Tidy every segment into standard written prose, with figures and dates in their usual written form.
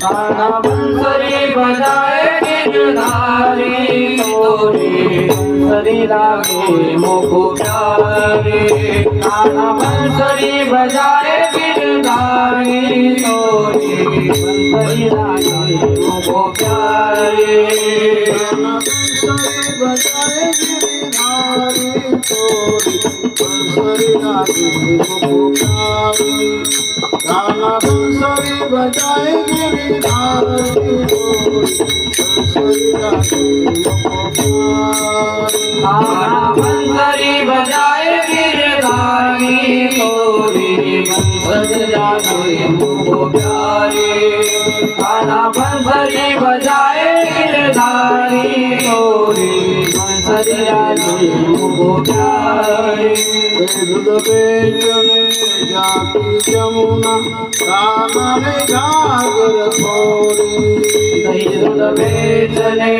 ताना बंसरी बजाए गिरधारी तोरे बंसरी लागे मोको प्यारे ताना बंसरी बजाए गिरधारी तोरे बंसरी लागे मोको प्यारे ताना बंसरी बजाए गिरधारी तोरे बंसरी लागे मोको प्यारे ताना बंसरी बजाए गिरधारी बंसरी लागे मोको प्यारे ताना बंसरी बजाए गिरधारी तोरे बंसरी लागे मोको प्यारे ताना बंसरी बजाए गिरधारी तोरे बंसरी लागे मोको प्यारे दूध बेचने जाती जमुना कानने घाघर छोड़ी दूध बेचने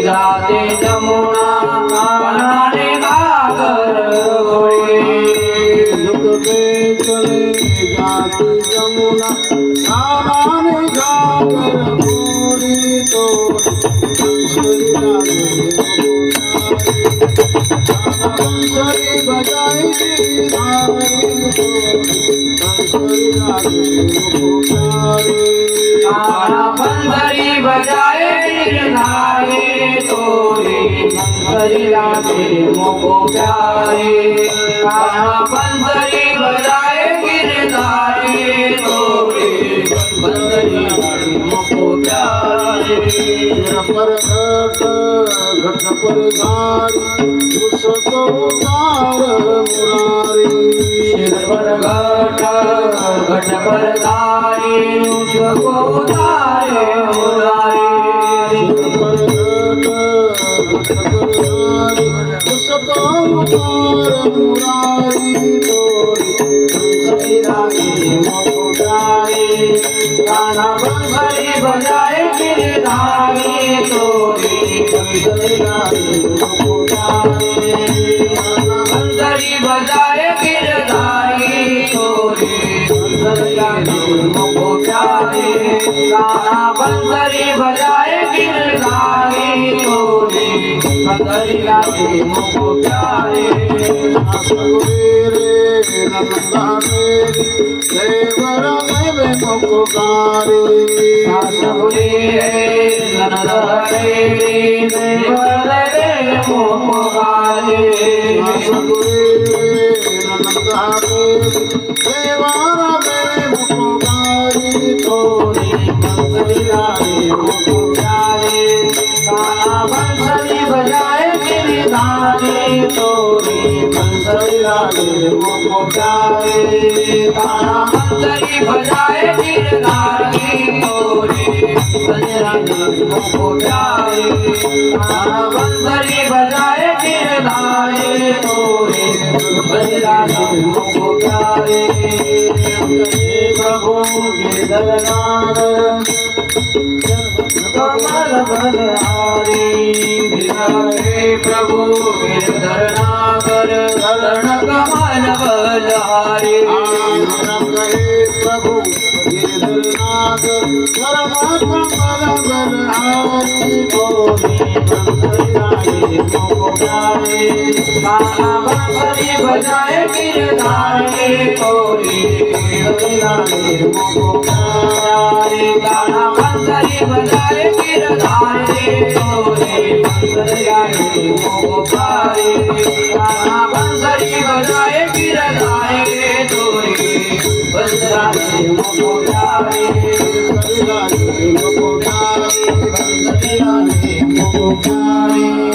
जाते जमुना कानने घाघर छोड़ी दूध बेचने जाती जमुना कानने घाघर छोड़ी तो बंसरी लागे बंसरी बजाए गिरधारी बंसरी लागे मोको प्यारे ताना बंसरी बजाए गिरधारी तोरे बंसरी लागे मोको प्यारे ताना बंसरी बजाए गिरधारी तोरे बंसरी लागे मोको प्यारे पर घट पर धारी उसको उतार मुरारी सिर पर घट पर धारी उसको उतारे मुरारी सिर पर घट पर धारी उसको उतार मुरारी तोरे बंसरी लागे मोको प्यारे ताना बंसरी बजाए गिरधारी तोरे बंसरी लागे मोको प्यारे बंसरी बजाए गिरधारी तोरे बंसरी लागे मोको प्यारे ताना बंसरी बजाए गिरधारी तोरे बंसरी लागे मोको प्यारे सगुरे नंदा मेरी देवर में मोको गारी सगुरे नंदा मेरी देवर मोको गारी सगुरे नंदा मेरी देवर में मोको गारी तोरे बंसरी लागे मोको प्यारे ताना बंसरी बजाए गिरधारी तोरे बंसरी लागे मोको प्यारे ताना बंसरी बजाए गिरधारी तोरे बंसरी लागे मोको प्यारे ताना बंसरी बजाए गिरधारी तोरे बंसरी लागे मोको प्यारे प्रभु गिरधरनाथ कमल बलहारी हे प्रभु गिरधरनागर शरण कमल बलहारी हे प्रभु गिरधरनागर शरण कमल बलहारी तोरे बंसरी लागे मोको प्यारे ताना बंसरी बजाए गिरधारी तोरे बंसरी लागे मोको प्यारे ताना बंसरी बजाए गिरधारी तोरे बंसरी लागे मोको प्यारे ताना बंसरी बजाए गिरधारी तोरे बंसरी लागे मोको प्यारे बंसरी लागे मोको प्यारे बंसरी लागे मोको प्यारे